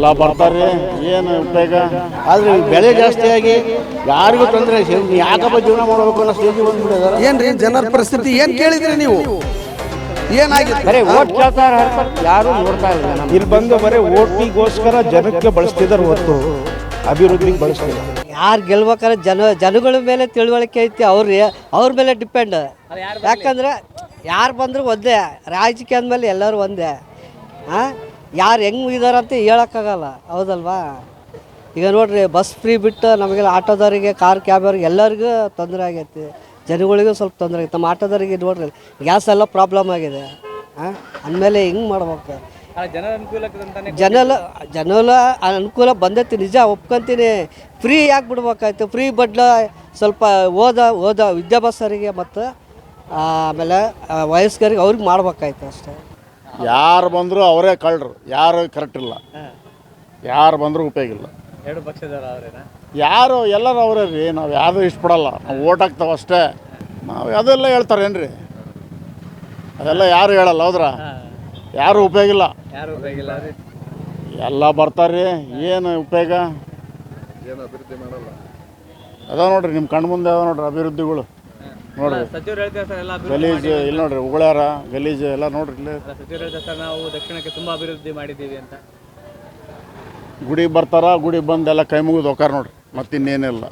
ಎಲ್ಲ ಬರ್ತಾರೆ, ಏನು ಉಪಯೋಗ? ಆದರೆ ಬೆಲೆ ಜಾಸ್ತಿ ಆಗಿ ಯಾರಿಗೂ ತೊಂದರೆ, ಯಾಕಪ್ಪ ಜೀವನ ಮಾಡಬೇಕು ಅನ್ನೋ ಸ್ಟೇಜಿಗೆ ಬಂದ್ಬಿಟ್ಟಿದ್ದಾರೆ. ಏನ್ರಿ ಜನರ ಪರಿಸ್ಥಿತಿ ಏನು ಕೇಳಿದ್ರಿ ನೀವು? ಏನಾಗಿದೆ? ಬರೀ ಓಟ್ ಕೇಳ್ತಾರೆ, ಯಾರು ನೋಡ್ತಾ ಇಲ್ಲ. ಇಲ್ಲಿ ಬಂದು ಬರೀ ಓಟಿಗೋಸ್ಕರ ಜನಕ್ಕೆ ಬಳಸ್ತಿದ್ದಾರೆ ಹೊತ್ತು ಅಭಿವೃದ್ಧಿಗೆ ಬಳಸ್ತಿಲ್ಲ. ಯಾರು ಗೆಲ್ಬೇಕಾದ್ರೆ ಜನಗಳ ಮೇಲೆ ತಿಳುವಳಿಕೆ ಐತಿ, ಅವ್ರ ಮೇಲೆ ಡಿಪೆಂಡ್. ಯಾಕಂದರೆ ಯಾರು ಬಂದರೂ ಒಂದೇ, ರಾಜಕೀಯದ ಮೇಲೆ ಎಲ್ಲರೂ ಒಂದೇ. ಯಾರು ಹೆಂಗೆ ಇದಾರಂತ ಹೇಳೋಕ್ಕಾಗಲ್ಲ, ಹೌದಲ್ವಾ? ಈಗ ನೋಡ್ರಿ, ಬಸ್ ಫ್ರೀ ಬಿಟ್ಟು ನಮಗೆಲ್ಲ ಆಟೋದವರಿಗೆ, ಕಾರ್ ಕ್ಯಾಬವ್ರಿಗೆ ಎಲ್ಲರಿಗೂ ತೊಂದರೆ ಆಗೈತಿ, ಜನಗಳಿಗೂ ಸ್ವಲ್ಪ ತೊಂದರೆ ಆಗೈತೆ. ನಮ್ಮ ಆಟೋದವರಿಗೆ ನೋಡ್ರಿ ಗ್ಯಾಸ್ ಎಲ್ಲ ಪ್ರಾಬ್ಲಮ್ ಆಗಿದೆ. ಅಂದಮೇಲೆ ಹಿಂಗೆ ಮಾಡ್ಬೇಕು. ಜನಲ ಅನುಕೂಲ ಬಂದೈತಿ, ನಿಜ ಒಪ್ಕೊಂತೀನಿ. ಫ್ರೀ ಯಾಕೆ ಬಿಡ್ಬೇಕಾಯ್ತು? ಫ್ರೀ ಬಡ್ಲ ಸ್ವಲ್ಪ ಓದ ವಿದ್ಯಾಭ್ಯಾಸರಿಗೆ ಮತ್ತು ಆಮೇಲೆ ವಯಸ್ಕರಿಗೆ ಅವ್ರಿಗೆ ಮಾಡ್ಬೇಕಾಯ್ತು ಅಷ್ಟೇ. ಯಾರು ಬಂದರೂ ಅವರೇ ಕಳ್ಳರು, ಯಾರು ಕರೆಕ್ಟ್ ಇಲ್ಲ. ಯಾರು ಬಂದರೂ ಉಪಯೋಗ ಇಲ್ಲ. ಎರಡು ಪಕ್ಷದವರು ಅವರೇನಾ? ಯಾರು ಎಲ್ಲರೂ ಅವರೇ ರೀ. ನಾವು ಯಾರು ಇಷ್ಟಪಡಲ್ಲ, ನಾವು ಓಟ್ ಹಾಕ್ತಾವೆ ಅಷ್ಟೇ. ನಾವು ಅದೆಲ್ಲ ಹೇಳ್ತಾರೇನ್ರಿ? ಅದೆಲ್ಲ ಯಾರು ಹೇಳಲ್ಲ, ಹೌದ್ರಾ? ಯಾರು ಉಪಯೋಗ ಇಲ್ಲ. ಯಾರು ಉಪಯೋಗ ಇಲ್ಲ ರೀ. ಎಲ್ಲ ಬರ್ತಾರೆ, ಏನು ಉಪಯೋಗ? ಏನು ಅಭಿವೃದ್ಧಿ ಮಾಡಲ್ಲ. ಅದಾವ ನೋಡ್ರಿ, ನಿಮ್ಮ ಕಣ್ಣು ಮುಂದೆ ಅದಾವ ನೋಡ್ರಿ ಅಭಿವೃದ್ಧಿಗಳು. ನೋಡ್ರಿ ಸಚಿವರು ಹೇಳ್ತಾರೆ ಸರ್ ಎಲ್ಲ ಗಲೀಜು, ಇಲ್ಲಿ ನೋಡ್ರಿ ಉಗುಳ್ಯಾರ ಗಲೀಜು ಎಲ್ಲ ನೋಡ್ರಿ. ಇಲ್ಲಿ ಸಚಿವರು ಹೇಳ್ತಾರೆ ಸರ್ ನಾವು ದಕ್ಷಿಣಕ್ಕೆ ತುಂಬ ಅಭಿವೃದ್ಧಿ ಮಾಡಿದ್ದೀವಿ ಅಂತ. ಗುಡಿಗೆ ಬರ್ತಾರ, ಗುಡಿಗೆ ಬಂದು ಎಲ್ಲ ಕೈ ಮುಗಿದು ಹೋಗಾರ ನೋಡ್ರಿ, ಮತ್ತಿನ್ನೇನಿಲ್ಲ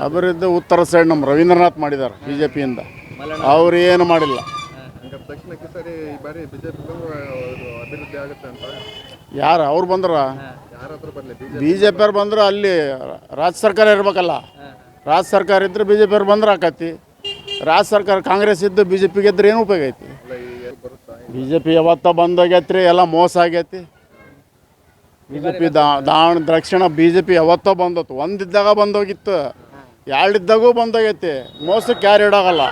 ಅಭಿವೃದ್ಧಿ. ಉತ್ತರ ಸೈಡ್ ನಮ್ಮ ರವೀಂದ್ರನಾಥ್ ಮಾಡಿದ್ದಾರೆ BJP-ಯಿಂದ, ಅವ್ರು ಏನು ಮಾಡಿಲ್ಲ. ದಕ್ಷಿಣಕ್ಕೆ ಸರಿ ಈ ಬಾರಿ ಬಿಜೆಪಿ ಅಭಿವೃದ್ಧಿ ಆಗುತ್ತೆ ಅಂತ ಯಾರು ಅವ್ರು ಬಂದ್ರ? ಯಾರಾದ್ರೂ ಬರಲಿ, BJP ಅವ್ರು ಬಂದ್ರೆ ಅಲ್ಲಿ ರಾಜ್ಯ ಸರ್ಕಾರ ಇರ್ಬೇಕಲ್ಲ. ರಾಜ್ಯ ಸರ್ಕಾರ ಇದ್ರೆ BJP ಅವ್ರು ಬಂದ್ರೆ ಆಕತಿ. ರಾಜ್ಯ ಸರ್ಕಾರ ಕಾಂಗ್ರೆಸ್ ಇದ್ದು BJP ಗೆದ್ರೆ ಏನು ಉಪಯೋಗ ಐತಿ? BJP ಯಾವತ್ತ ಬಂದೋಗೈತ್ರಿ, ಎಲ್ಲ ಮೋಸ ಆಗೈತಿ. BJP ದಕ್ಷಿಣ BJP ಯಾವತ್ತೋ ಬಂದೋತು. ಒಂದಿದ್ದಾಗ ಬಂದೋಗಿತ್ತು, ಎರಡಿದ್ದಾಗೂ ಬಂದೋಗೈತಿ. ಮೋಸಕ್ಕೆ ಯಾರು ಇಡೋಗಲ್ಲ.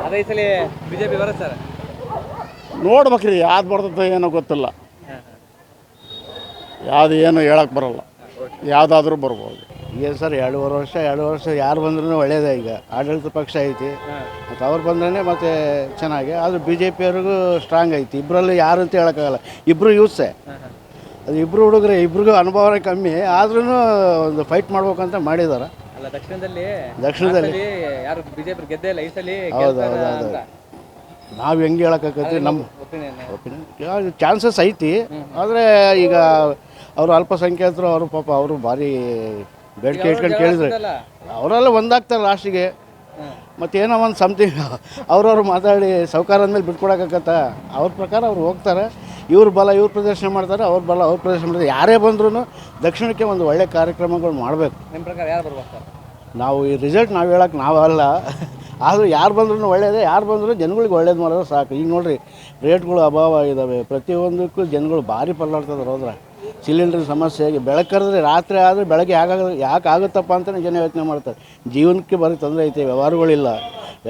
ಅದೇ ಸಲ BJP ಬರುತ್ತೆ ಸರ್. ನೋಡ್ಬೇಕ್ರಿ, ಯಾವ್ದು ಬರ್ತದೆ ಏನೋ ಗೊತ್ತಿಲ್ಲ. ಯಾವುದು ಏನು ಹೇಳಕ್ಕೆ ಬರಲ್ಲ, ಯಾವುದಾದ್ರೂ ಬರ್ಬೋದು. ಏನು ಸರ್, 2.5 ವರ್ಷ ಯಾರು ಬಂದ್ರೂ ಒಳ್ಳೇದೇ. ಈಗ ಆಡಳಿತ ಪಕ್ಷ ಐತಿ, ಮತ್ತು ಅವ್ರು ಬಂದ್ರೆ ಮತ್ತೆ ಚೆನ್ನಾಗಿ. ಆದರೂ BJP ಅವ್ರಿಗೂ ಸ್ಟ್ರಾಂಗ್ ಐತಿ. ಇಬ್ಬರಲ್ಲಿ ಯಾರು ಅಂತ ಹೇಳೋಕ್ಕಾಗಲ್ಲ, ಇಬ್ಬರು ಯೂತ್ಸೇ. ಅದು ಇಬ್ಬರು ಹುಡುಗರು, ಇಬ್ರಿಗೂ ಅನುಭವನೇ ಕಮ್ಮಿ, ಆದ್ರೂ ಒಂದು ಫೈಟ್ ಮಾಡ್ಬೇಕಂತ ಮಾಡಿದ್ದಾರೆ. ಅಲ್ಲ, ದಕ್ಷಿಣದಲ್ಲಿ ಯಾರು BJP ಗೆದ್ದೇ ಇಲ್ಲ ಈ ಸಲ. ಹೌದು. ನಾವು ಹೆಂಗೆ ಹೇಳೋಕ್ಕಾಗತ್ತೆ? ನಮ್ಮ ಒಪಿನಿಯನ್ ಚಾನ್ಸಸ್ ಐತಿ. ಆದರೆ ಈಗ ಅವರು ಅಲ್ಪಸಂಖ್ಯಾತರು, ಅವರು ಪಾಪ ಅವರು ಭಾರಿ ಬೇಡಿಕೆ ಇಟ್ಕೊಂಡು ಕೇಳಿದ್ರೆ ಅವರೆಲ್ಲ ಒಂದಾಗ್ತಾರೆ ಲಾಸ್ಟಿಗೆ. ಮತ್ತೇನೋ ಒಂದು ಸಮಥಿಂಗ್ ಅವ್ರವ್ರು ಮಾತಾಡಿ ಸಾವ್ಕಾರ ಅಂದಮೇಲೆ ಬಿಟ್ಕೊಡೋಕ್ಕತ್ತ. ಅವ್ರ ಪ್ರಕಾರ ಅವ್ರು ಹೋಗ್ತಾರೆ. ಇವ್ರ ಬಲ ಇವ್ರು ಪ್ರದರ್ಶನ ಮಾಡ್ತಾರೆ, ಅವ್ರ ಬಲ ಅವ್ರು ಪ್ರದರ್ಶನ ಮಾಡ್ತಾರೆ. ಯಾರೇ ಬಂದ್ರೂ ದಕ್ಷಿಣಕ್ಕೆ ಒಂದು ಒಳ್ಳೆ ಕಾರ್ಯಕ್ರಮಗಳು ಮಾಡಬೇಕು. ನಿಮ್ಮ ಪ್ರಕಾರ ಯಾರು ಬರ್ಬೇಕು? ನಾವು ಈ ರಿಸಲ್ಟ್ ನಾವು ಹೇಳೋಕ್ಕೆ ನಾವಲ್ಲ, ಆದರೂ ಯಾರು ಬಂದ್ರೂ ಒಳ್ಳೆಯದೇ. ಯಾರು ಬಂದರೂ ಜನಗಳಿಗೆ ಒಳ್ಳೇದು ಮಾಡೋದು ಸಾಕು. ಈಗ ನೋಡಿರಿ, ರೇಟ್ಗಳು ಅಭಾವ ಇದ್ದಾವೆ, ಪ್ರತಿಯೊಂದಕ್ಕೂ ಜನಗಳು ಭಾರಿ ಪಲ್ಲಾಡ್ತಿದ್ದಾರೆ. ಹೋದ್ರೆ ಸಿಲಿಂಡ್ರ್ ಸಮಸ್ಯೆಯಾಗಿ ಬೆಳಕರಿದ್ರೆ ರಾತ್ರಿ ಆದರೆ ಬೆಳಗ್ಗೆ ಯಾಕೆ ಆಗುತ್ತಪ್ಪ ಅಂತಲೇ ಜನ ಯೋಚನೆ ಮಾಡ್ತಾರೆ. ಜೀವನಕ್ಕೆ ಬರೀ ತೊಂದರೆ ಐತೆ, ವ್ಯವಹಾರಗಳಿಲ್ಲ.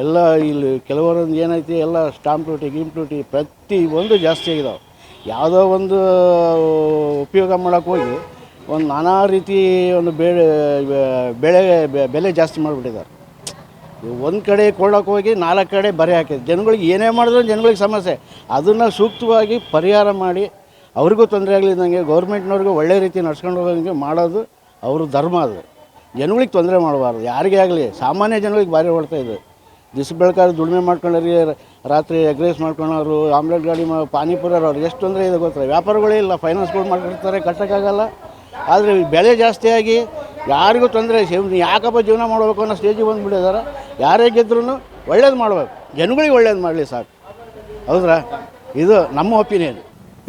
ಎಲ್ಲ ಇಲ್ಲಿ ಕೆಲವರೊಂದು ಏನೈತಿ, ಎಲ್ಲ ಸ್ಟಾಂಪ್ ಡ್ಯೂಟಿ ಪ್ರತಿ ಒಂದು ಜಾಸ್ತಿ ಆಗಿದಾವೆ. ಯಾವುದೋ ಒಂದು ಉಪಯೋಗ ಮಾಡೋಕ್ಕೆ ಹೋಗಿ ಒಂದು ನಾನಾ ರೀತಿ ಒಂದು ಬೆಲೆ ಜಾಸ್ತಿ ಮಾಡಿಬಿಟ್ಟಿದ್ದಾರೆ. ಒಂದು ಕಡೆ ಕೊಳ್ಳೋಕೆ ಹೋಗಿ 4 ಕಡೆ ಬರೆ ಹಾಕಿದೆ. ಜನಗಳಿಗೆ ಏನೇ ಮಾಡಿದ್ರು ಜನಗಳಿಗೆ ಸಮಸ್ಯೆ. ಅದನ್ನು ಸೂಕ್ತವಾಗಿ ಪರಿಹಾರ ಮಾಡಿ ಅವ್ರಿಗೂ ತೊಂದರೆ ಆಗಲಿದ್ದಂಗೆ ಗೌರ್ಮೆಂಟ್ನವ್ರಿಗೂ ಒಳ್ಳೆ ರೀತಿ ನಡ್ಸ್ಕೊಂಡು ಹೋಗೋಂಗೆ ಮಾಡೋದು ಅವ್ರ ಧರ್ಮ. ಅದು ಜನಗಳಿಗೆ ತೊಂದರೆ ಮಾಡಬಾರ್ದು, ಯಾರಿಗೇ ಆಗಲಿ. ಸಾಮಾನ್ಯ ಜನಗಳಿಗೆ ಭಾರಿ ಹೊಡ್ತಾ ಇದೆ. ದಿವ್ಸ ಬೆಳಕಾದ್ರೆ ದುಡಿಮೆ ಮಾಡ್ಕೊಂಡ್ರಿ, ರಾತ್ರಿ ಎಗ್ ರೈಸ್ ಮಾಡ್ಕೊಂಡವ್ರು, ಆಮ್ಲೆಟ್ ಗಾಡಿ ಪಾನಿಪುರರು, ಅವ್ರಿಗೆ ಎಷ್ಟು ತೊಂದರೆ ಇದೆ ಗೊತ್ತಿಲ್ಲ. ವ್ಯಾಪಾರಗಳೇ ಇಲ್ಲ, ಫೈನಾನ್ಸ್ಗಳು ಮಾಡ್ಕೊಳ್ತಾರೆ, ಕಟ್ಟೋಕ್ಕಾಗಲ್ಲ. ಆದರೆ ಬೆಲೆ ಜಾಸ್ತಿಯಾಗಿ ಯಾರಿಗೂ ತೊಂದರೆ, ಯಾಕಪ್ಪ ಜೀವನ ಮಾಡಬೇಕು ಅನ್ನೋ ಸ್ಟೇಜಿಗೆ ಬಂದುಬಿಟ್ಟಿದ್ದಾರೆ. ಯಾರೇ ಗೆದ್ರೂ ಒಳ್ಳೇದು ಮಾಡಬೇಕು, ಜನಗಳಿಗೆ ಒಳ್ಳೇದು ಮಾಡಲಿ ಸಾಕು. ಹೌದ್ರಾ? ಇದು ನಮ್ಮ ಒಪಿನಿಯನ್.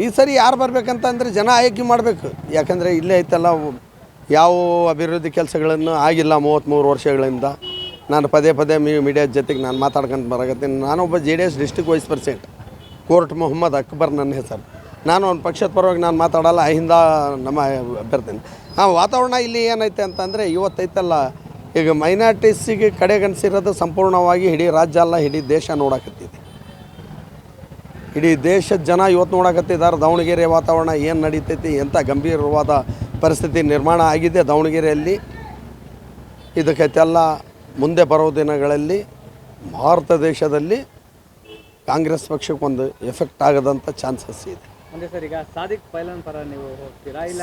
ಈ ಸರಿ ಯಾರು ಬರ್ಬೇಕಂತಂದರೆ ಜನ ಆಯ್ಕೆ ಮಾಡಬೇಕು. ಯಾಕಂದರೆ ಇಲ್ಲೇ ಐತಲ್ಲ, ಯಾವ ಅಭಿವೃದ್ಧಿ ಕೆಲಸಗಳನ್ನು ಆಗಿಲ್ಲ 33 ವರ್ಷಗಳಿಂದ. ನಾನು ಪದೇ ಮೀಡಿಯಾದ ಜೊತೆಗೆ ನಾನು ಮಾತಾಡ್ಕೊಂಡು ಬರಾಕತ್ತೀನಿ. ನಾನೊಬ್ಬ JDS ಡಿಸ್ಟ್ರಿಕ್ಟ್ ವೈಸ್ ಪ್ರೆಸಿಡೆಂಟ್, ಕೋರ್ಟ್ ಮೊಹಮ್ಮದ್ ಅಕ್ಬರ್ ನನ್ನ ಹೆಸರು. ನಾನು ಒಂದು ಪಕ್ಷದ ಪರವಾಗಿ ನಾನು ಮಾತಾಡಲ್ಲ, ಅಹಿಂದ ನಮ್ಮ ಅಭ್ಯರ್ಥಿನಿ. ವಾತಾವರಣ ಇಲ್ಲಿ ಏನೈತೆ ಅಂತಂದರೆ, ಇವತ್ತೈತಲ್ಲ, ಈಗ ಮೈನಾರಿಟೀಸಿಗೆ ಕಡೆಗಣಿಸಿರೋದು ಸಂಪೂರ್ಣವಾಗಿ ಇಡೀ ರಾಜ್ಯ ಅಲ್ಲ, ಇಡೀ ದೇಶ ನೋಡಕತ್ತಿದೆ. ಇಡೀ ದೇಶದ ಜನ ಇವತ್ತು ನೋಡಕತ್ತಿದ್ದಾರೆ ದಾವಣಗೆರೆ ವಾತಾವರಣ ಏನು ನಡೀತೈತಿ, ಎಂಥ ಗಂಭೀರವಾದ ಪರಿಸ್ಥಿತಿ ನಿರ್ಮಾಣ ಆಗಿದೆ ದಾವಣಗೆರೆಯಲ್ಲಿ. ಇದಕ್ಕೆಲ್ಲ ಮುಂದೆ ಬರೋ ದಿನಗಳಲ್ಲಿ ಭಾರತ ದೇಶದಲ್ಲಿ ಕಾಂಗ್ರೆಸ್ ಪಕ್ಷಕ್ಕೊಂದು ಎಫೆಕ್ಟ್ ಆಗದಂಥ ಚಾನ್ಸಸ್ ಇದೆ. ಅಂದರೆ ಸರ್ ಈಗ ಸಾದಿಕ್ ಪೈಲನ್ ಪರ ನೀವು ಹೋಗ್ತೀರಾ ಇಲ್ಲ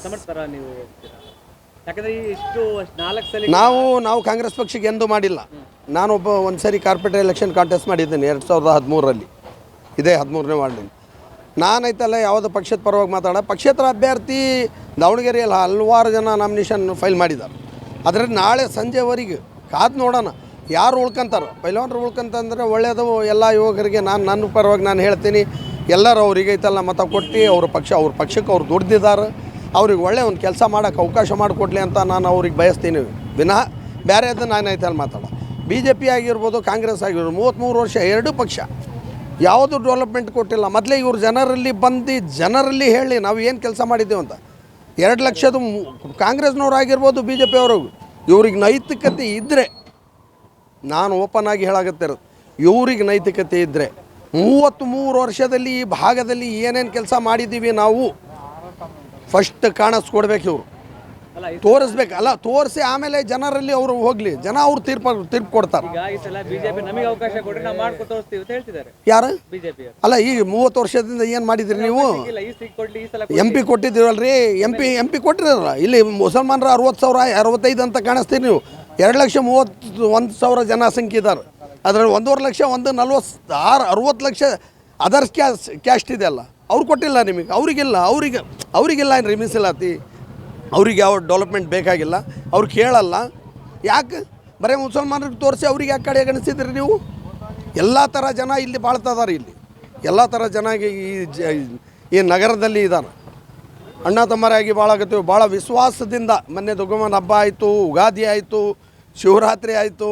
ಸಮರ್ಥ್ ಪರ ನೀವು ಹೋಗ್ತೀರಾ? ಯಾಕಂದರೆ ಇಷ್ಟು 4 ಸಲ ನಾವು ಕಾಂಗ್ರೆಸ್ ಪಕ್ಷಕ್ಕೆ ಎಂದೂ ಮಾಡಿಲ್ಲ. ನಾನೊಬ್ಬ ಒಂದು ಸರಿ ಕಾರ್ಪೊರೇಟರ್ ಎಲೆಕ್ಷನ್ ಕಾಂಟೆಸ್ಟ್ ಮಾಡಿದ್ದೇನೆ 2013ರಲ್ಲಿ, ಇದೇ 13ನೇ ವಾರ್ಡ್ನಲ್ಲಿ. ನಾನೈತಲ್ಲ ಯಾವುದೋ ಪಕ್ಷದ ಪರವಾಗಿ ಪಕ್ಷೇತರ ಅಭ್ಯರ್ಥಿ ದಾವಣಗೆರೆಯಲ್ಲಿ ಹಲವಾರು ಜನ ನಾಮಿನೇಷನ್ ಫೈಲ್ ಮಾಡಿದ್ದಾರೆ. ಅದರಲ್ಲಿ ನಾಳೆ ಸಂಜೆವರೆಗೆ ಕಾದು ನೋಡೋಣ ಯಾರು ಉಳ್ಕೊಂತಾರೆ. ಪೈಲವಾನರು ಉಳ್ಕೊಂತಂದರೆ ಒಳ್ಳೆಯದು. ಎಲ್ಲ ಯುವಕರಿಗೆ ನನ್ನ ಪರವಾಗಿ ನಾನು ಹೇಳ್ತೀನಿ, ಎಲ್ಲರೂ ಅವ್ರಿಗೆ ಐತಲ್ಲ ಮತ ಕೊಟ್ಟು ಅವ್ರ ಪಕ್ಷಕ್ಕೆ ಅವ್ರು ದುಡ್ದಿದ್ದಾರೆ, ಅವ್ರಿಗೆ ಒಳ್ಳೆಯ ಒಂದು ಕೆಲಸ ಮಾಡೋಕ್ಕೆ ಅವಕಾಶ ಮಾಡಿಕೊಡ್ಲಿ ಅಂತ ನಾನು ಅವ್ರಿಗೆ ಬಯಸ್ತೀನಿ. ವಿನಃ ಬೇರೆ ಅದನ್ನು ನಾನು ಐತಲ್ಲ BJP ಆಗಿರ್ಬೋದು, ಕಾಂಗ್ರೆಸ್ ಆಗಿರ್ಬೋದು, 33 ವರ್ಷ ಎರಡೂ ಪಕ್ಷ ಯಾವುದು ಡೆವಲಪ್ಮೆಂಟ್ ಕೊಟ್ಟಿಲ್ಲ. ಮೊದಲೇ ಇವ್ರು ಜನರಲ್ಲಿ ಹೇಳಿ ನಾವು ಏನು ಕೆಲಸ ಮಾಡಿದ್ದೇವೆ ಅಂತ. 2 ಲಕ್ಷದ ಕಾಂಗ್ರೆಸ್ನವ್ರು ಆಗಿರ್ಬೋದು, BJP ಅವರು, ಇವ್ರಿಗೆ ನೈತಿಕತೆ ಇದ್ದರೆ, ನಾನು ಓಪನ್ ಆಗಿ ಹೇಳಾಗತ್ತಿರೋದು, ಇವ್ರಿಗೆ ನೈತಿಕತೆ ಇದ್ದರೆ 33 ವರ್ಷದಲ್ಲಿ ಈ ಭಾಗದಲ್ಲಿ ಏನೇನು ಕೆಲಸ ಮಾಡಿದ್ದೀವಿ ನಾವು ಫಸ್ಟ್ ಕಾಣಿಸ್ಕೊಡ್ಬೇಕು. ಇವರು ತೋರಿಸ್ಬೇಕು, ಅಲ್ಲ ತೋರಿಸಿ ಆಮೇಲೆ ಜನರಲ್ಲಿ ಅವರು ಹೋಗಲಿ, ಜನ ಅವ್ರು ತೀರ್ಪು ಕೊಡ್ತಾರೆ. ಈಗ ಈ ಸಲ ಬಿಜೆಪಿ ನಮಗೆ ಅವಕಾಶ ಕೊಟ್ಟರೆ ನಾವು ಮಾಡ್ಕೊಂಡು ತೋರಿಸ್ತೀವಿ ಅಂತ ಹೇಳ್ತಿದ್ದಾರೆ ಯಾರು? ಬಿಜೆಪಿ. ಅಲ್ಲ ಈಗ 30 ವರ್ಷದಿಂದ ಏನು ಮಾಡಿದ್ರಿ ನೀವು? ಈ ಸೀಟ್ ಕೊಡ್ಲಿ, ಈ ಸಲ MP ಕೊಟ್ಟಿದ್ದೀರಲ್ರಿ, MP ಕೊಟ್ಟಿರಲ್ಲ. ಇಲ್ಲಿ ಮುಸಲ್ಮಾನರ 60,000 65 ಅಂತ ಕಾಣಿಸ್ತೀರಿ ನೀವು. 2,31,000 ಜನಸಂಖ್ಯೆ ಇದ್ದಾರೆ. ಅದರಲ್ಲಿ 1.5 ಲಕ್ಷ 60 ಲಕ್ಷ ಅದರ್ಸ್ ಕ್ಯಾಸ್ಟ್ ಇದೆ ಅಲ್ಲ, ಅವ್ರು ಕೊಟ್ಟಿಲ್ಲ ನಿಮಗೆ. ಅವರಿಗೆಲ್ಲ ಏನು ಮೀಸಲಾತಿ, ಅವ್ರಿಗೆ ಯಾವ ಡೆವಲಪ್ಮೆಂಟ್ ಬೇಕಾಗಿಲ್ಲ, ಅವ್ರು ಕೇಳಲ್ಲ. ಯಾಕೆ ಬರೀ ಮುಸಲ್ಮಾನರಿಗೆ ತೋರಿಸಿ ಅವ್ರಿಗೆ ಯಾಕೆ ಕಡೆ ಗಣಿಸಿದ್ರಿ ನೀವು? ಎಲ್ಲ ಥರ ಜನ ಇಲ್ಲಿ ಬಾಳ್ತಿದ್ದಾರೆ. ಇಲ್ಲಿ ಎಲ್ಲ ಥರ ಜನ ಈ ನಗರದಲ್ಲಿ ಇದ್ದಾರೆ. ಅಣ್ಣ ತಮ್ಮರಾಗಿ ಬಾಳಾಗತ್ತೀವಿ, ಭಾಳ ವಿಶ್ವಾಸದಿಂದ. ಮೊನ್ನೆ ದುರ್ಗಮ್ಮನ ಹಬ್ಬ ಆಯಿತು, ಯುಗಾದಿ ಆಯಿತು, ಶಿವರಾತ್ರಿ ಆಯಿತು,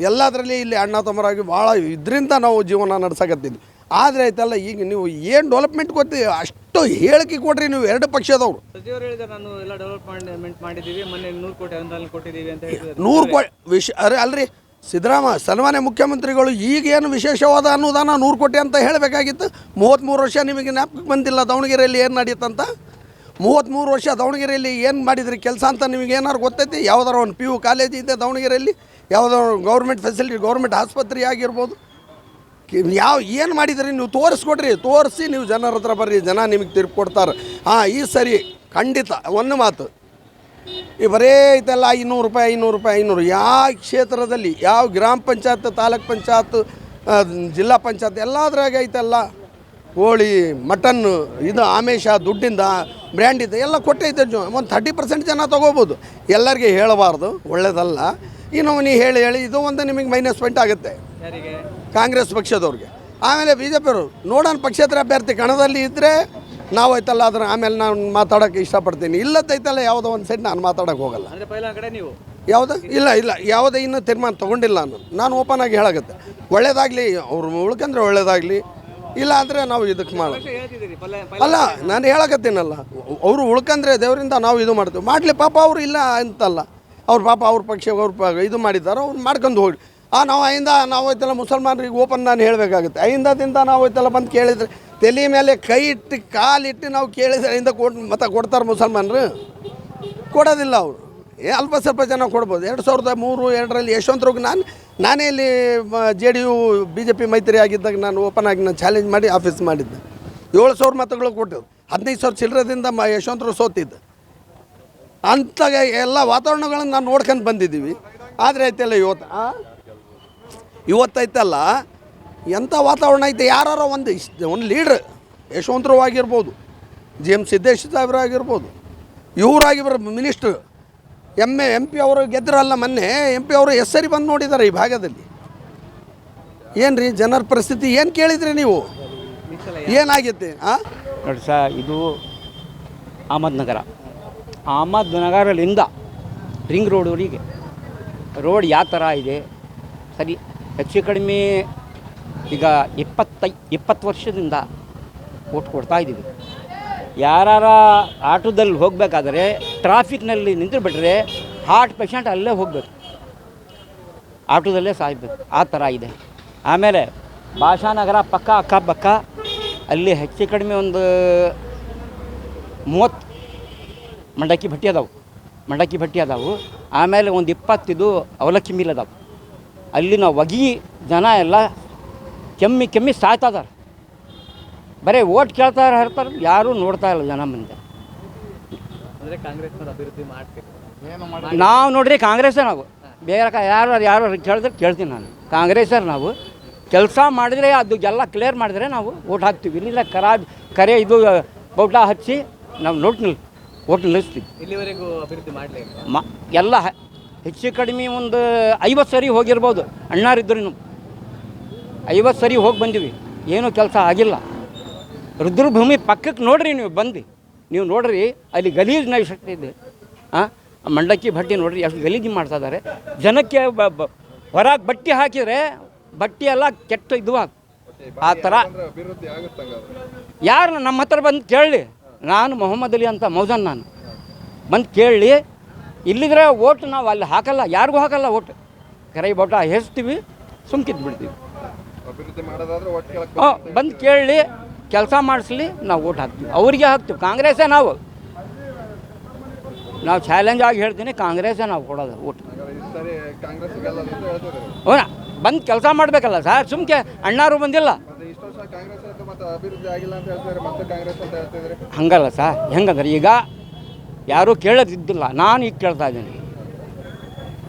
ಎಲ್ಲದರಲ್ಲಿ ಇಲ್ಲಿ ಅಣ್ಣ ತಮ್ಮರಾಗಿ ಭಾಳ ಇದರಿಂದ ನಾವು ಜೀವನ ನಡೆಸಕತ್ತಿದ್ವಿ. ಆದರೆ ಆಯ್ತಲ್ಲ ಈಗ ನೀವು ಏನು ಡೆವಲಪ್ಮೆಂಟ್ ಕೊಡ್ತೀವಿ ಅಷ್ಟು ಹೇಳಿಕೆ ಕೊಡ್ರಿ ನೀವು 2 ಪಕ್ಷದವರು. ಸಚಿವರು ಹೇಳಿದ್ದಾರೆ ನಾನು ಎಲ್ಲ ಡೆವಲಪ್ಮೆಂಟ್ ಮಾಡಿದ್ದೀವಿ, ಮೊನ್ನೆ 100 ಕೋಟಿ ಅನುದಾನ ಕೊಟ್ಟಿದ್ದೀವಿ ಅಂತ ಹೇಳಿದ್ದಾರೆ. 100 ಕೋಟಿ ಅಲ್ರಿ ಸಿದ್ದರಾಮಯ್ಯ ಸನ್ಮಾನ್ಯ ಮುಖ್ಯಮಂತ್ರಿಗಳು ಈಗೇನು ವಿಶೇಷವಾದ ಅನುದಾನ 100 ಕೋಟಿ ಅಂತ ಹೇಳಬೇಕಾಗಿತ್ತು. 33 ವರ್ಷ ನಿಮಗೆ ಜ್ಞಾಪಕಕ್ಕೆ ಬಂದಿಲ್ಲ ದಾವಣಗೆರೆಯಲ್ಲಿ ಏನು ನಡೀತಂತ? 33 ವರ್ಷ ದಾವಣಗೆರೆಯಲ್ಲಿ ಏನು ಮಾಡಿದ್ರಿ ಕೆಲಸ ಅಂತ ನಿಮಗೆ ಏನಾರು ಗೊತ್ತೈತಿ? ಯಾವುದಾರ ಒಂದು PU ಕಾಲೇಜ್ ಇದೆ ದಾವಣಗೆರೆಯಲ್ಲಿ, ಯಾವುದಾದ್ರು ಗೌರ್ಮೆಂಟ್ ಫೆಸಿಲಿಟಿ, ಗೌರ್ಮೆಂಟ್ ಆಸ್ಪತ್ರೆ ಆಗಿರ್ಬೋದು, ಏನು ಮಾಡಿದ್ರಿ ನೀವು? ತೋರಿಸ್ಕೊಡ್ರಿ, ತೋರಿಸಿ ನೀವು ಜನರ ಹತ್ರ ಬರ್ರಿ, ಜನ ನಿಮಗೆ ತೀರ್ಪು ಕೊಡ್ತಾರೆ. ಈ ಸರಿ ಖಂಡಿತ ಒಂದು ಮಾತು, ಈ ಬರೇ ಐತಲ್ಲ 500 ರೂಪಾಯಿ 500 ರೂಪಾಯಿ 500. ಯಾವ ಕ್ಷೇತ್ರದಲ್ಲಿ, ಯಾವ ಗ್ರಾಮ ಪಂಚಾಯತ್, ತಾಲೂಕ್ ಪಂಚಾಯತ್, ಜಿಲ್ಲಾ ಪಂಚಾಯತ್ ಎಲ್ಲದ್ರಾಗ ಐತಲ್ಲ ಕೋಳಿ, ಮಟನ್ನು, ಇದು ಆಮೇಶ, ದುಡ್ಡಿಂದ ಬ್ರ್ಯಾಂಡಿಂದ ಎಲ್ಲ ಕೊಟ್ಟೈತೆ. ಒಂದು 30% ಜನ ತೊಗೋಬೋದು. ಎಲ್ಲರಿಗೆ ಹೇಳಬಾರ್ದು, ಒಳ್ಳೆಯದಲ್ಲ. ಇನ್ನು ನೀ ಹೇಳಿ ಇದು ಒಂದು ನಿಮಗೆ ಮೈನಸ್ ಪಾಯಿಂಟ್ ಆಗುತ್ತೆ ಕಾಂಗ್ರೆಸ್ ಪಕ್ಷದವ್ರಿಗೆ. ಆಮೇಲೆ BJP ಅವರು ನೋಡೋಣ, ಪಕ್ಷೇತರ ಅಭ್ಯರ್ಥಿ ಕಣದಲ್ಲಿ ಇದ್ದರೆ ನಾವು ಐತಲ್ಲ ಅದನ್ನು ಆಮೇಲೆ ನಾನು ಮಾತಾಡೋಕ್ಕೆ ಇಷ್ಟಪಡ್ತೀನಿ. ಇಲ್ಲತ್ತೈತಲ್ಲ ಯಾವುದೋ ಒಂದು ಸೈಡ್ ನಾನು ಮಾತಾಡೋಕ್ಕೆ ಹೋಗಲ್ಲ. ಯಾವುದು ಇಲ್ಲ ಯಾವುದೇ ಇನ್ನೂ ತೀರ್ಮಾನ ತೊಗೊಂಡಿಲ್ಲ. ನಾನು ಓಪನ್ ಆಗಿ ಹೇಳಾಗುತ್ತೆ. ಒಳ್ಳೇದಾಗಲಿ, ಅವ್ರು ಉಳ್ಕಂದ್ರೆ ಒಳ್ಳೇದಾಗಲಿ, ಇಲ್ಲ ಅಂದರೆ ನಾವು ಇದಕ್ಕೆ ಮಾಡೋಣ. ಅಲ್ಲ ನಾನು ಹೇಳಕತ್ತೀನಲ್ಲ, ಅವರು ಉಳ್ಕಂದ್ರೆ ದೇವರಿಂದ ನಾವು ಇದು ಮಾಡ್ತೀವಿ, ಮಾಡಲಿ ಪಾಪ. ಅವರು ಇಲ್ಲ ಅಂತಲ್ಲ, ಅವ್ರ ಪಾಪ ಅವ್ರ ಪಕ್ಷ ಅವ್ರು ಇದು ಮಾಡಿದ್ದಾರೆ, ಅವ್ರು ಮಾಡ್ಕೊಂಡು ಹೋಗಿ. ನಾವು ನಾವು ಐತಲ್ಲ ಮುಸಲ್ಮಾನರಿಗೆ ಓಪನ್ ನಾನು ಹೇಳಬೇಕಾಗುತ್ತೆ. ಅಹಿಂದದಿಂದ ನಾವು ಐತಲ್ಲ ಬಂದು ಕೇಳಿದರೆ ತಲೆ ಮೇಲೆ ಕೈ ಇಟ್ಟು ಕಾಲಿಟ್ಟು ನಾವು ಕೇಳಿದರೆ ಅಹಿಂದ ಮತ ಕೊಡ್ತಾರೆ ಮುಸಲ್ಮಾನರು? ಕೊಡೋದಿಲ್ಲ. ಅವರು ಅಲ್ಪ ಸ್ವಲ್ಪ ಜನ ಕೊಡ್ಬೋದು. 2003-2ರಲ್ಲಿ ಯಶವಂತರಾವ್ಗೆ ನಾನೇ ಇಲ್ಲಿ JDU BJP ಮೈತ್ರಿ ಆಗಿದ್ದಾಗ ನಾನು ಓಪನ್ ಆಗಿ ನಾನು ಚಾಲೆಂಜ್ ಮಾಡಿ ಆಫೀಸ್ ಮಾಡಿದ್ದೆ. 7,000 ಮತಗಳು ಕೊಟ್ಟಿದ್ದು, 15,000 ಚಿಲ್ಲರದಿಂದ ಯಶವಂತರಾವ್ ಸೋತಿದ್ದೆ. ಅಂಥ ಎಲ್ಲ ವಾತಾವರಣಗಳನ್ನು ನಾನು ನೋಡ್ಕೊಂಡು ಬಂದಿದ್ದೀವಿ. ಆದರೆ ಐತಲ್ಲ ಇವತ್ತೈತಲ್ಲ ಎಂಥ ವಾತಾವರಣ ಐತೆ. ಯಾರು ಒಂದು ಲೀಡ್ರ್, ಯಶವಂತರಾವ್ ಆಗಿರ್ಬೋದು, GM ಸಿದ್ದೇಶ್ ಸಾಹೇಬ್ರು ಆಗಿರ್ಬೋದು, ಇವರಾಗಿರೋ ಮಿನಿಸ್ಟ್ರು, MP ಅವರು ಗೆದ್ದರಲ್ಲ ಮೊನ್ನೆ. MP ಅವರು ಎಷ್ಟು ಸರಿ ಬಂದು ನೋಡಿದ್ದಾರೆ ಈ ಭಾಗದಲ್ಲಿ. ಏನು ರೀ ಜನರ ಪರಿಸ್ಥಿತಿ ಏನು ಕೇಳಿದ್ರಿ ನೀವು? ಏನಾಗೈತೆ? ನೋಡಿ ಸರ್, ಇದು ಅಹಮದ್ನಗರದಿಂದ ರಿಂಗ್ ರೋಡ್ವರೆಗೆ ರೋಡ್ ಯಾವ ಥರ ಇದೆ ಸರಿ, ಹೆಚ್ಚು ಕಡಿಮೆ ಈಗ 20 ವರ್ಷದಿಂದ ಓಟ್ ಕೊಡ್ತಾಯಿದ್ದೀವಿ. ಯಾರ ಆಟೋದಲ್ಲಿ ಹೋಗಬೇಕಾದ್ರೆ ಟ್ರಾಫಿಕ್ನಲ್ಲಿ ನಿಂತು ಬಿಟ್ಟರೆ ಹಾರ್ಟ್ ಪೇಷಂಟ್ ಅಲ್ಲೇ ಹೋಗಬೇಕು, ಆಟೋದಲ್ಲೇ ಸಾಯ್ಬೇಕು, ಆ ಥರ ಇದೆ. ಆಮೇಲೆ ಭಾಷಾನಗರ ಅಕ್ಕಪಕ್ಕ ಅಲ್ಲಿ ಹೆಚ್ಚು ಕಡಿಮೆ ಒಂದು 30 ಮಂಡಕ್ಕಿ ಭಟ್ಟಿ ಅದಾವು. ಆಮೇಲೆ ಒಂದು 20 ಅವಲಕ್ಕಿ ಮಿಲ್ ಅದಾವೆ. ಅಲ್ಲಿನ ಹೊಗೆ ಜನ ಎಲ್ಲ ಕೆಮ್ಮಿ ಸಾಯ್ತಾ ಇದ್ದಾರೆ. ಬರೀ ಓಟ್ ಕೇಳ್ತಾರೆ ಹೇಳ್ತಾರೆ, ಯಾರೂ ನೋಡ್ತಾ ಇಲ್ಲ ಜನ ಮುಂದೆ. ಅಂದರೆ ಕಾಂಗ್ರೆಸ್ನವ್ರು ಅಭಿವೃದ್ಧಿ ಮಾಡ್ಬೇಕು. ನಾವು ನೋಡ್ರಿ ಕಾಂಗ್ರೆಸ್ಸೇ ನಾವು, ಬೇರೆ ಯಾರು ಕೇಳಿದ್ರೆ ಕೇಳ್ತೀನಿ ನಾನು. ಕಾಂಗ್ರೆಸ್ಸರ್ ನಾವು ಕೆಲಸ ಮಾಡಿದರೆ ಅದು ಎಲ್ಲ ಕ್ಲಿಯರ್ ಮಾಡಿದರೆ ನಾವು ಓಟ್ ಹಾಕ್ತೀವಿ. ಇಲ್ಲ ಕರೆ ಇದು ಬೌಟ ಹಚ್ಚಿ ನಾವು ಓಟ್ ನಿಲ್ಲಿಸ್ತೀವಿ. ಇಲ್ಲಿವರೆಗೂ ಅಭಿವೃದ್ಧಿ ಮಾಡಲಿ ಎಲ್ಲ ಹೆಚ್ಚು ಕಡಿಮೆ ಒಂದು 50 ಸರಿ ಹೋಗಿರ್ಬೋದು. ಅಣ್ಣಾರಿದ್ರು 50 ಸರಿ ಹೋಗಿ ಬಂದೀವಿ, ಏನೂ ಕೆಲಸ ಆಗಿಲ್ಲ. ರುದ್ರಭೂಮಿ ಪಕ್ಕಕ್ಕೆ ನೋಡ್ರಿ, ನೀವು ನೋಡ್ರಿ ಅಲ್ಲಿ ಗಲೀಜು ಶಕ್ತಿ ಇದೆ. ಮಂಡಕ್ಕಿ ಭಟ್ಟಿ ನೋಡ್ರಿ ಎಷ್ಟು ಗಲೀಜು ಮಾಡ್ತಾ ಇದ್ದಾರೆ. ಜನಕ್ಕೆ ಹೊರಗೆ ಬಟ್ಟೆ ಹಾಕಿದರೆ ಬಟ್ಟೆ ಎಲ್ಲ ಕೆಟ್ಟ ಇದು ಆ ಥರ. ಅಭಿವೃದ್ಧಿ ಆಗುತ್ತಂಗ ಯಾರು ನಮ್ಮ ಹತ್ರ ಬಂದು ಕೇಳಲಿ, ನಾನು ಮೊಹಮ್ಮದ್ ಅಲಿ ಅಂತ ಮೌಜನ್, ನಾನು ಬಂದು ಕೇಳಲಿ. ಇಲ್ಲಿದ್ರೆ ಓಟ್ ನಾವು ಅಲ್ಲಿ ಹಾಕಲ್ಲ, ಯಾರಿಗೂ ಹಾಕಲ್ಲ ಓಟ್. ಕರೈ ಬೋಟ ಹೆಸ್ತೀವಿ, ಸುಮ್ಕಿದ್ದು ಬಿಡ್ತೀವಿ. ಅಭಿವೃದ್ಧಿ ಮಾಡೋದಾದ್ರೆ ಒಟ್ಟು ಕೇಳಕ್ಕೆ ಬಂದು ಕೇಳಲಿ, ಕೆಲಸ ಮಾಡಿಸ್ಲಿ, ನಾವು ಓಟ್ ಹಾಕ್ತೀವಿ, ಅವ್ರಿಗೆ ಹಾಕ್ತೀವಿ. ಕಾಂಗ್ರೆಸ್ಸೇ ನಾವು ಚಾಲೆಂಜ್ ಆಗಿ ಹೇಳ್ತೀನಿ, ಕಾಂಗ್ರೆಸ್ಸೇ ನಾವು ಕೊಡೋದು ಓಟ್. ಈ ಸರಿ ಕಾಂಗ್ರೆಸ್ ಗೆಲ್ಲಲ್ಲ ಅಂತ ಹೇಳ್ತಿದ್ದಾರೆ. ಹೌದಾ, ಬಂದು ಕೆಲಸ ಮಾಡಬೇಕಲ್ಲ ಸರ್. ಸುಮ್ಕೆ ಅಣ್ಣಾರು ಬಂದಿಲ್ಲ. ಮತ್ತೆ ಇಷ್ಟು ವರ್ಷ ಕಾಂಗ್ರೆಸ್ ಆಯ್ತು, ಮತ್ತೆ ಅಭಿವೃದ್ಧಿ ಆಗಿಲ್ಲ ಅಂತ ಹೇಳ್ತಿದ್ದಾರೆ, ಮತ್ತೆ ಕಾಂಗ್ರೆಸ್ ಅಂತ ಹೇಳ್ತಿದ್ದಾರೆ. ಹಂಗಲ್ಲ ಸರ್, ಹೆಂಗಂದ್ರೆ ಈಗ ಯಾರೂ ಕೇಳೋದಿದ್ದಿಲ್ಲ, ನಾನು ಈಗ ಕೇಳ್ತಾ ಇದ್ದೀನಿ.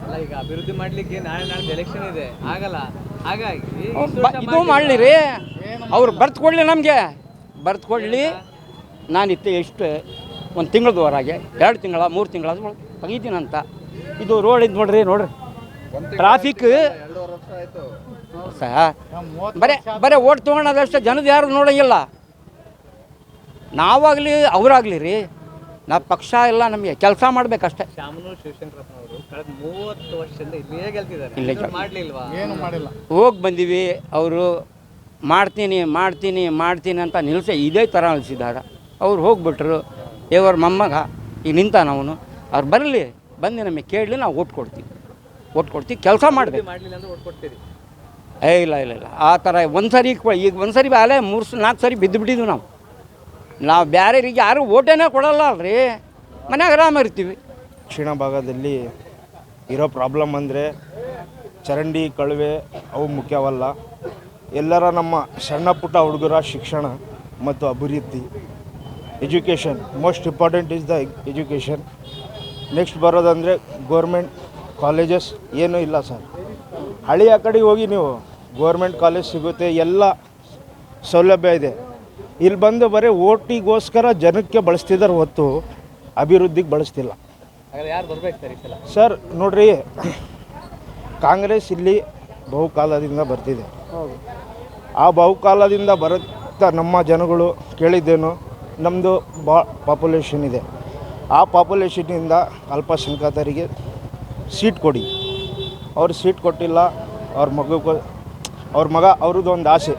ಅಲ್ಲ, ಈಗ ಅಭಿವೃದ್ಧಿ ಮಾಡಲಿಕ್ಕೆ ನಾಳೆ ಎಲೆಕ್ಷನ್ ಇದೆ, ಆಗಲ್ಲ. ಹಾಗಾಗಿ ಇದು ಮಾಡಲಿ ರೀ, ಅವ್ರು ಬರ್ತ್ಕೊಡ್ಲಿ, ನಮಗೆ ಬರ್ತ್ಕೊಡ್ಲಿ. ನಾನು ಎಷ್ಟು ಒಂದು ತಿಂಗಳದ ಹೊರಗೆ 2 ತಿಂಗಳ 3 ತಿಂಗಳ ತೆಗಿತೀನಂತ. ಇದು ರೋಡ್ ಇದು ನೋಡ್ರಿ ಟ್ರಾಫಿಕ್ 2.5 ವರ್ಷ ಆಯ್ತು ಸರ್. ಬರೀ ಓಟ್ ತೊಗೊಳೋದಷ್ಟೇ, ಜನದ ಯಾರು ನೋಡೋಂಗಿಲ್ಲ. ನಾವಾಗಲಿ ಅವರಾಗಲಿ ರೀ, ನಾವು ಪಕ್ಷ ಎಲ್ಲ ನಮಗೆ ಕೆಲಸ ಮಾಡಬೇಕಷ್ಟೇ. ಶಾಮನೂರು ಶಿವಶಂಕರಪ್ಪನವರು ಕಳೆದ 30 ವರ್ಷದಿಂದ ಇಲ್ಲೇ ಗೆಲ್ತಿದ್ದಾರೆ. ಇಲ್ಲೇ ಮಾಡಲಿಲ್ವಾ? ಏನು ಮಾಡಿಲ್ಲ. ಹೋಗಿ ಬಂದೀವಿ, ಅವರು ಮಾಡ್ತೀನಿ ಅಂತ ನಿಲ್ಲಿಸಿ ಇದೇ ಥರ ನಿಲ್ಲಿಸಿದ್ದಾರೆ. ಅವ್ರು ಹೋಗ್ಬಿಟ್ರು. ಇವ್ರ ಮೊಮ್ಮಗ ಈಗ ನಿಂತಾನವನು. ಅವ್ರು ಬರಲಿ, ಬಂದು ನಮಗೆ ಕೇಳಲಿ, ನಾವು ಓಟ್ ಕೊಡ್ತೀವಿ, ಕೆಲಸ ಮಾಡಬೇಕು. ಮಾಡಲಿಲ್ಲ ಅಂದ್ರೆ ಓಟ್ ಕೊಡ್ತೀರಿ? ಇಲ್ಲ ಆ ಥರ ಒಂದು ಸರಿ ಅಲ್ಲೇ 3-4 ಸರಿ ಬಿದ್ದುಬಿಟ್ಟಿದ್ವಿ ನಾವು ಬೇರೆರಿಗೆ ಯಾರು ಓಟೇನೇ ಕೊಡಲ್ಲ ಅಲ್ರಿ, ಮನ್ಯಾಗ ಆರಾಮ ಇರ್ತೀವಿ. ದಕ್ಷಿಣ ಭಾಗದಲ್ಲಿ ಇರೋ ಪ್ರಾಬ್ಲಮ್ ಅಂದರೆ ಚರಂಡಿ, ಕಳುವೆ ಅವು ಮುಖ್ಯವಲ್ಲ. ಎಲ್ಲರ ನಮ್ಮ ಸಣ್ಣ ಪುಟ್ಟ ಹುಡುಗರ ಶಿಕ್ಷಣ ಮತ್ತು ಅಭಿವೃದ್ಧಿ, education most important is the education. Next ಬರೋದಂದರೆ ಗೋರ್ಮೆಂಟ್ ಕಾಲೇಜಸ್ ಏನೂ ಇಲ್ಲ ಸರ್. ಹಳ್ಳಿಯ ಕಡೆ ಹೋಗಿ ನೀವು ಗೋರ್ಮೆಂಟ್ ಕಾಲೇಜ್ ಸಿಗುತ್ತೆ, ಎಲ್ಲ ಸೌಲಭ್ಯ ಇದೆ. ಇಲ್ಲಿ ಬಂದು ಬರೀ ಓಟಿಗೋಸ್ಕರ ಜನಕ್ಕೆ ಬಳಸ್ತಿದ್ದಾರೆ ಹೊತ್ತು ಅಭಿವೃದ್ಧಿಗೆ ಬಳಸ್ತಿಲ್ಲ. ಯಾರು ಬರ್ಬೇಕು ಸರ್ ಈ ಸಲ? ಸರ್ ನೋಡ್ರಿ, ಕಾಂಗ್ರೆಸ್ ಇಲ್ಲಿ ಬಹುಕಾಲದಿಂದ ಬರ್ತಿದೆ. ಆ ಬಹುಕಾಲದಿಂದ ಬರುತ್ತಾ ನಮ್ಮ ಜನಗಳು ಕೇಳಿದ್ದೇನು, ನಮ್ಮದು ಪಾಪ್ಯುಲೇಷನ್ ಇದೆ, ಆ ಪಾಪ್ಯುಲೇಷನಿಂದ ಅಲ್ಪಸಂಖ್ಯಾತರಿಗೆ ಸೀಟ್ ಕೊಡಿ. ಅವ್ರು ಸೀಟ್ ಕೊಟ್ಟಿಲ್ಲ. ಅವ್ರ ಮಗ ಅವ್ರದ್ದು ಒಂದು ಆಸೆ,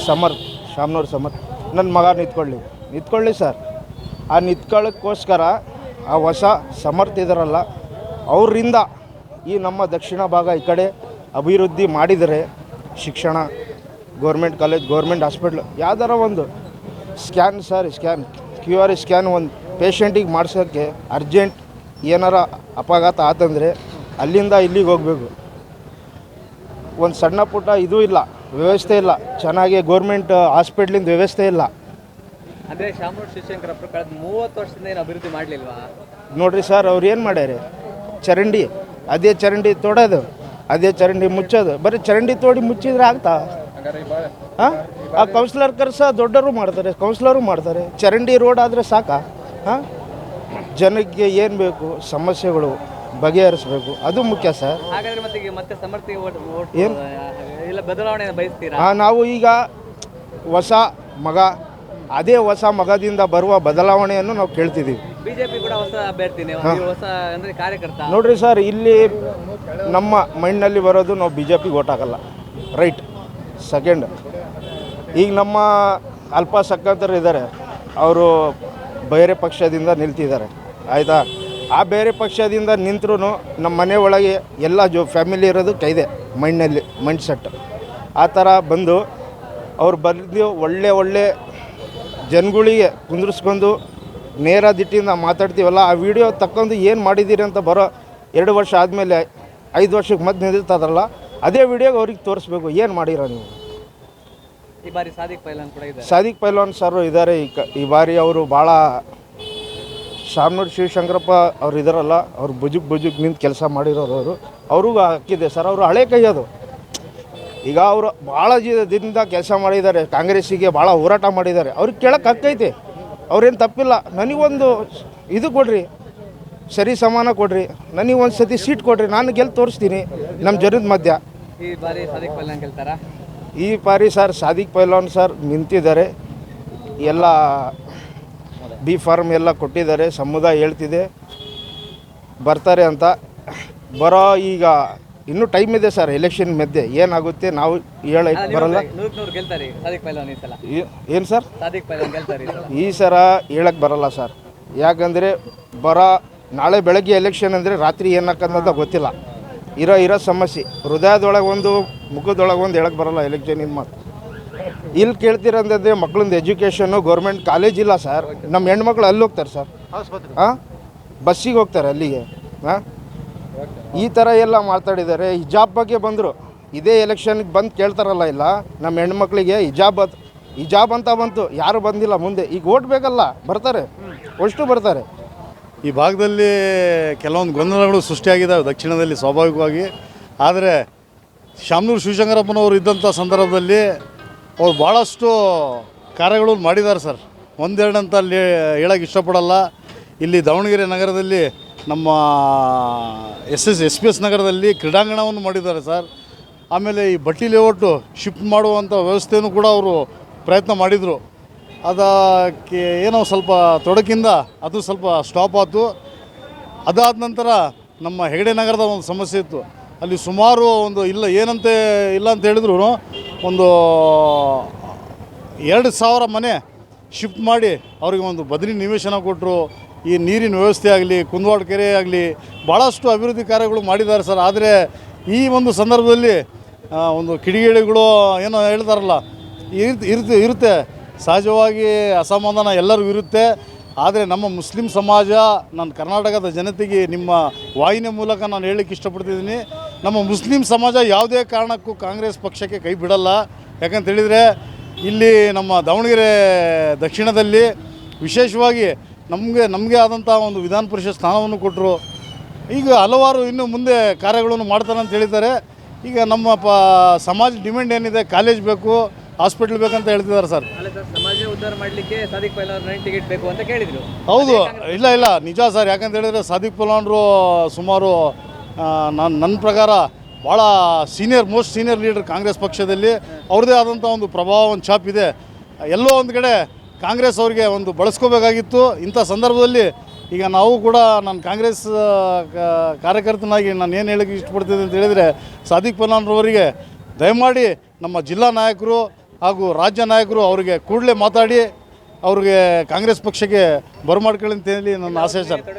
ಶಾಮನೂರು ಸಮರ್ಥ್ ನನ್ನ ಮಗ ನಿಂತ್ಕೊಳ್ಳಿ ಸರ್. ಆ ನಿಂತ್ಕೊಳ್ಳೋಕ್ಕೋಸ್ಕರ ಆ ಹೊಸ ಸಮರ್ಥ್ ಇದಾರಲ್ಲ, ಅವರಿಂದ ಈ ನಮ್ಮ ದಕ್ಷಿಣ ಭಾಗ ಈ ಕಡೆ ಅಭಿವೃದ್ಧಿ ಮಾಡಿದರೆ, ಶಿಕ್ಷಣ, ಗೌರ್ಮೆಂಟ್ ಕಾಲೇಜ್, ಗೌರ್ಮೆಂಟ್ ಹಾಸ್ಪಿಟ್ಲ್, ಯಾವ್ದಾರ ಒಂದು ಸ್ಕ್ಯಾನ್ QR ಸ್ಕ್ಯಾನ್ ಒಂದು ಪೇಷಂಟಿಗೆ ಮಾಡ್ಸೋಕ್ಕೆ ಅರ್ಜೆಂಟ್ ಏನಾರ ಅಪಘಾತ ಆತಂದರೆ ಅಲ್ಲಿಂದ ಇಲ್ಲಿಗೆ ಹೋಗಬೇಕು. ಒಂದು ಸಣ್ಣ ಪುಟ್ಟ ಇದು ಇಲ್ಲ, ವ್ಯವಸ್ಥೆ ಇಲ್ಲ, ಚೆನ್ನಾಗಿ ಗೌರ್ಮೆಂಟ್ ಹಾಸ್ಪಿಟ್ಲಿಂದ ವ್ಯವಸ್ಥೆ ಇಲ್ಲ. ಅಂದರೆ ಶಾಮನೂರು ಶಿವಶಂಕರಪ್ಪ ಕಳೆದ 30 ವರ್ಷದಿಂದ ಏನು ಅಭಿವೃದ್ಧಿ ಮಾಡಲಿಲ್ವಾ? ನೋಡಿರಿ ಸರ್, ಅವ್ರು ಏನು ಮಾಡ್ಯಾರೆ, ಚರಂಡಿ ಅದೇ ಚರಂಡಿ ತೋಡೋದು, ಅದೇ ಚರಂಡಿ ಮುಚ್ಚೋದು. ಬರೀ ಚರಂಡಿ ತೋಡಿ ಮುಚ್ಚಿದ್ರೆ ಆಗ್ತಾ? ಹಾಂ, ಆ ಕೌನ್ಸಿಲರ್ ಕರ್ಸ ದೊಡ್ಡವರು ಮಾಡ್ತಾರೆ, ಚರಂಡಿ ರೋಡ್ ಆದರೆ ಸಾಕಾ? ಹಾಂ, ಜನಕ್ಕೆ ಏನು ಬೇಕು, ಸಮಸ್ಯೆಗಳು ಬಗೆಹರಿಸಬೇಕು, ಅದು ಮುಖ್ಯ ಸರ್. ಹಾಗಾದ್ರೆ ಮತ್ತೆ ಸಮರ್ಥಿಗೆ ಏನು ಇಲ್ಲ ಬದಲಾವಣೆ ಬಯಸ್ತೀರಾ? ನಾವು ಈಗ ಅದೇ ಹೊಸ ಮಗದಿಂದ ಬರುವ ಬದಲಾವಣೆಯನ್ನು ನಾವು ಕೇಳ್ತಿದ್ದೀವಿ. ಬಿಜೆಪಿ ಕೂಡ ಹೊಸ ಅಭ್ಯರ್ಥಿನೇ, ಹೊಸ ಅಂದರೆ ಕಾರ್ಯಕರ್ತ. ನೋಡ್ರಿ ಸರ್, ಇಲ್ಲಿ ನಮ್ಮ ಮೈಂಡ್ನಲ್ಲಿ ಬರೋದು ನಾವು BJP ಓಟ್ ಹಾಕಲ್ಲ, ರೈಟ್. ಸೆಕೆಂಡ್, ಈಗ ನಮ್ಮ ಅಲ್ಪಸಂಖ್ಯಾತರು ಇದ್ದಾರೆ, ಅವರು ಬೇರೆ ಪಕ್ಷದಿಂದ ನಿಲ್ತಿದ್ದಾರೆ, ಆಯಿತಾ? ಆ ಬೇರೆ ಪಕ್ಷದಿಂದ ನಿಂತರೂ ನಮ್ಮ ಮನೆ ಒಳಗೆ ಎಲ್ಲ ಫ್ಯಾಮಿಲಿ ಇರೋದು ಕೈದೆ ಮೈಂಡ್ ಸೆಟ್. ಆ ಥರ ಬಂದು ಅವ್ರು ಬಂದು ಒಳ್ಳೆ ಜನಗಳಿಗೆ ಕುಂದಿರಿಸ್ಕೊಂಡು ನೇರ ದಿಟ್ಟಿಂದ ಮಾತಾಡ್ತೀವಲ್ಲ, ಆ ವಿಡಿಯೋ ತಕ್ಕೊಂಡು ಏನು ಮಾಡಿದ್ದೀರಿ ಅಂತ ಬರೋ 2 ವರ್ಷ ಆದಮೇಲೆ 5 ವರ್ಷಕ್ಕೆ ಮತ್ತೆ ನಿಂದಿರ್ತದಲ್ಲ, ಅದೇ ವಿಡಿಯೋಗೆ ಅವ್ರಿಗೆ ತೋರಿಸ್ಬೇಕು, ಏನು ಮಾಡಿರೋ ನೀವು. ಈ ಬಾರಿ ಸಾದಿಕ್ ಪೈಲ್ವಾನ್ ಕೂಡ ಇದೆ. ಸಾದಿಕ್ ಪೈಲ್ವಾನ್ ಸರ್ ಇದ್ದಾರೆ. ಈ ಬಾರಿ ಅವರು ಭಾಳ ಶಾಮನೂರು ಶಿವಶಂಕರಪ್ಪ ಅವ್ರು ಇದಾರಲ್ಲ, ಅವ್ರು ಬುಜುಕ್ ನಿಂತು ಕೆಲಸ ಮಾಡಿರೋರು ಅವ್ರಿಗೂ ಹಾಕಿದೆ ಸರ್. ಅವರು ಹಳೆ ಕೈ ಅದು. ಈಗ ಅವರು ಭಾಳ ದಿನದಿಂದ ಕೆಲಸ ಮಾಡಿದ್ದಾರೆ, ಕಾಂಗ್ರೆಸ್ಸಿಗೆ ಭಾಳ ಹೋರಾಟ ಮಾಡಿದ್ದಾರೆ. ಅವ್ರಿಗೆ ಕೇಳಕ್ಕೆ ಹಕ್ಕೈತೆ, ಅವ್ರೇನು ತಪ್ಪಿಲ್ಲ. ನನಗೊಂದು ಇದು ಕೊಡ್ರಿ, ಸರಿ ಸಮಾನ ಕೊಡ್ರಿ, ನನಗೊಂದು ಸತಿ ಸೀಟ್ ಕೊಡ್ರಿ, ನಾನು ಗೆದ್ದು ತೋರಿಸ್ತೀನಿ ನಮ್ಮ ಜನದ ಮಧ್ಯ. ಈ ಬಾರಿ ಸಾದಿಕ್ ಪೈಲ್ವಾನ್ ಗೆಲ್ತಾರಾ? ಈ ಬಾರಿ ಸರ್ ಸಾದಿಕ್ ಪೈಲ್ವಾನ್ ಸರ್ ನಿಂತಿದ್ದಾರೆ. ಎಲ್ಲ ಬಿ ಫಾರ್ಮ್ ಎಲ್ಲ ಕೊಟ್ಟಿದ್ದಾರೆ, ಸಮುದಾಯ ಹೇಳ್ತಿದೆ ಬರ್ತಾರೆ ಅಂತ. ಬರೋ ಈಗ ಇನ್ನೂ ಟೈಮ್ ಇದೆ ಸರ್, ಎಲೆಕ್ಷನ್ ಮಧ್ಯೆ ಏನಾಗುತ್ತೆ ನಾವು ಹೇಳಕ್ಕೆ ಬರಲ್ಲ. 100 ಗೆಲ್ತಾರೆ ಸಾದಿಕ್ ಪೈಲ್ವಾನ್ ಈ ಸಲ. ಏನು ಸರ್? ಸಾದಿಕ್ ಪೈಲ್ವಾನ್ ಗೆಲ್ತಾರೆ ಈ ಸಲ. ಈ ಸರ ಹೇಳಕ್ಕೆ ಬರಲ್ಲ ಸರ್. ಯಾಕಂದರೆ ನಾಳೆ ಬೆಳಗ್ಗೆ ಎಲೆಕ್ಷನ್ ಅಂದರೆ ರಾತ್ರಿ ಏನಾಕಂತ ಗೊತ್ತಿಲ್ಲ. ಇರೋ ಸಮಸ್ಯೆ ಹೃದಯದೊಳಗೆ ಒಂದು ಮುಖದೊಳಗೆ ಒಂದು ಹೇಳಕ್ಕೆ ಬರಲ್ಲ ಎಲೆಕ್ಷನ್ ಇದು ಮಾತು. ಇಲ್ಲಿ ಕೇಳ್ತಿರೋಂಥದ್ದೇ ಮಕ್ಳದ್ದು ಎಜುಕೇಷನ್ನು, ಗೌರ್ಮೆಂಟ್ ಕಾಲೇಜ್ ಇಲ್ಲ ಸರ್. ನಮ್ಮ ಹೆಣ್ಮಕ್ಳು ಅಲ್ಲಿ ಹೋಗ್ತಾರೆ ಸರ್, ಹಾಂ ಬಸ್ಸಿಗೆ ಹೋಗ್ತಾರೆ ಅಲ್ಲಿಗೆ. ಹಾಂ ಈ ಥರ ಎಲ್ಲ ಮಾತಾಡಿದ್ದಾರೆ. ಹಿಜಾಬ್ ಬಗ್ಗೆ ಬಂದರು, ಇದೇ ಎಲೆಕ್ಷನ್ಗೆ ಬಂದು ಕೇಳ್ತಾರಲ್ಲ, ಇಲ್ಲ ನಮ್ಮ ಹೆಣ್ಮಕ್ಳಿಗೆ ಹಿಜಾಬ್ ಅಂತ ಬಂತು, ಯಾರು ಬಂದಿಲ್ಲ ಮುಂದೆ. ಈಗ ಓಟ್ ಬೇಕಲ್ಲ, ಬರ್ತಾರೆ, ಅಷ್ಟು ಬರ್ತಾರೆ. ಈ ಭಾಗದಲ್ಲಿ ಕೆಲವೊಂದು ಗೊಂದಲಗಳು ಸೃಷ್ಟಿಯಾಗಿದ್ದಾವೆ ದಕ್ಷಿಣದಲ್ಲಿ ಸ್ವಾಭಾವಿಕವಾಗಿ. ಆದರೆ ಶಾಮನೂರು ಶಿವಶಂಕರಪ್ಪನವರು ಇದ್ದಂಥ ಸಂದರ್ಭದಲ್ಲಿ ಅವ್ರು ಭಾಳಷ್ಟು ಕಾರ್ಯಗಳನ್ನು ಮಾಡಿದ್ದಾರೆ ಸರ್. ಒಂದೆರಡು ಅಂತ ಅಲ್ಲಿ ಹೇಳೋಕ್ಕೆ ಇಷ್ಟಪಡಲ್ಲ. ಇಲ್ಲಿ ದಾವಣಗೆರೆ ನಗರದಲ್ಲಿ ನಮ್ಮ SPS ನಗರದಲ್ಲಿ ಕ್ರೀಡಾಂಗಣವನ್ನು ಮಾಡಿದ್ದಾರೆ ಸರ್. ಆಮೇಲೆ ಈ ಬಟ್ಟಿ ಲೇಔಟು ಶಿಫ್ಟ್ ಮಾಡುವಂಥ ವ್ಯವಸ್ಥೆಯೂ ಕೂಡ ಅವರು ಪ್ರಯತ್ನ ಮಾಡಿದರು. ಅದಕ್ಕೆ ಏನೋ ಸ್ವಲ್ಪ ತೊಡಕಿಂದ ಅದು ಸ್ವಲ್ಪ ಸ್ಟಾಪ್ ಆಯಿತು. ಅದಾದ ನಂತರ ನಮ್ಮ ಹೆಗಡೆ ನಗರದ ಒಂದು ಸಮಸ್ಯೆ ಇತ್ತು. ಅಲ್ಲಿ ಸುಮಾರು ಒಂದು ಇಲ್ಲ ಅಂತ ಹೇಳಿದ್ರು ಒಂದು 2,000 ಮನೆ ಶಿಫ್ಟ್ ಮಾಡಿ ಅವರಿಗೆ ಒಂದು ಬದಲಿ ನಿವೇಶನ ಕೊಟ್ಟರು. ಈ ನೀರಿನ ವ್ಯವಸ್ಥೆ ಆಗಲಿ, ಕುಂದವಾಡ ಕೆರೆ ಆಗಲಿ, ಭಾಳಷ್ಟು ಅಭಿವೃದ್ಧಿ ಕಾರ್ಯಗಳು ಮಾಡಿದ್ದಾರೆ ಸರ್. ಆದರೆ ಈ ಒಂದು ಸಂದರ್ಭದಲ್ಲಿ ಒಂದು ಕಿಡಿಗೇಡಿಗಳು ಏನೋ ಹೇಳ್ತಾರಲ್ಲ, ಇರುತ್ತೆ ಸಹಜವಾಗಿ ಅಸಮಾಧಾನ ಎಲ್ಲರಿಗೂ ಇರುತ್ತೆ. ಆದರೆ ನಮ್ಮ ಮುಸ್ಲಿಂ ಸಮಾಜ, ನಾನು ಕರ್ನಾಟಕದ ಜನತೆಗೆ ನಿಮ್ಮ ವಾಹಿನಿಯ ಮೂಲಕ ನಾನು ಹೇಳಲಿಕ್ಕೆ ಇಷ್ಟಪಡ್ತಿದ್ದೀನಿ, ನಮ್ಮ ಮುಸ್ಲಿಂ ಸಮಾಜ ಯಾವುದೇ ಕಾರಣಕ್ಕೂ ಕಾಂಗ್ರೆಸ್ ಪಕ್ಷಕ್ಕೆ ಕೈ ಬಿಡಲ್ಲ. ಯಾಕಂತ ಹೇಳಿದರೆ ಇಲ್ಲಿ ನಮ್ಮ ದಾವಣಗೆರೆ ದಕ್ಷಿಣದಲ್ಲಿ ವಿಶೇಷವಾಗಿ ನಮಗೆ ಆದಂಥ ಒಂದು ವಿಧಾನ ಪರಿಷತ್ ಸ್ಥಾನವನ್ನು ಕೊಟ್ಟರು. ಈಗ ಹಲವಾರು ಇನ್ನು ಮುಂದೆ ಕಾರ್ಯಗಳನ್ನು ಮಾಡ್ತಾರೆ ಅಂತ ಹೇಳಿದ್ದಾರೆ. ಈಗ ನಮ್ಮ ಸಮಾಜ ಡಿಮ್ಯಾಂಡ್ ಏನಿದೆ, ಕಾಲೇಜ್ ಬೇಕು, ಹಾಸ್ಪಿಟ್ಲ್ ಬೇಕಂತ ಹೇಳ್ತಿದ್ದಾರೆ ಸರ್. ಅಲ್ಲ ಸರ್, ಸಮಾಜ ಉದ್ಧಾರ ಮಾಡಲಿಕ್ಕೆ ಸಾದಿಕ್ ಪೈಲ್ವಾನ್ ಟಿಕೆಟ್ ಬೇಕು ಅಂತ ಕೇಳಿದರು. ಹೌದು, ಇಲ್ಲ ನಿಜ ಸರ್. ಯಾಕಂತ ಹೇಳಿದರೆ ಸಾದಿಕ್ ಪೈಲ್ವಾನ್ರು ಸುಮಾರು ನನ್ನ ಪ್ರಕಾರ ಭಾಳ ಮೋಸ್ಟ್ ಸೀನಿಯರ್ ಲೀಡರ್ ಕಾಂಗ್ರೆಸ್ ಪಕ್ಷದಲ್ಲಿ. ಅವ್ರದ್ದೇ ಆದಂಥ ಒಂದು ಪ್ರಭಾವ, ಒಂದು ಛಾಪ್ ಇದೆ. ಎಲ್ಲೋ ಒಂದು ಕಡೆ ಕಾಂಗ್ರೆಸ್ ಅವರಿಗೆ ಒಂದು ಬಳಸ್ಕೋಬೇಕಾಗಿತ್ತು. ಇಂಥ ಸಂದರ್ಭದಲ್ಲಿ ಈಗ ನಾವು ಕೂಡ ನಾನು ಕಾಂಗ್ರೆಸ್ ಕಾರ್ಯಕರ್ತನಾಗಿ ನಾನು ಏನು ಹೇಳೋಕ್ಕೆ ಇಷ್ಟಪಡ್ತಿದ್ದೆ ಅಂತ ಹೇಳಿದರೆ, ಸಾದಿಕ್ ಪೈಲ್ವಾನ್ರವರಿಗೆ ದಯಮಾಡಿ ನಮ್ಮ ಜಿಲ್ಲಾ ನಾಯಕರು ಹಾಗೂ ರಾಜ್ಯ ನಾಯಕರು ಅವರಿಗೆ ಕೂಡಲೇ ಮಾತಾಡಿ ಅವ್ರಿಗೆ ಕಾಂಗ್ರೆಸ್ ಪಕ್ಷಕ್ಕೆ ಬರಮಾಡ್ಕೊಳ್ಳಿ ಅಂತ ಹೇಳಿ ನನ್ನ ಆಸೆ ಸರ್.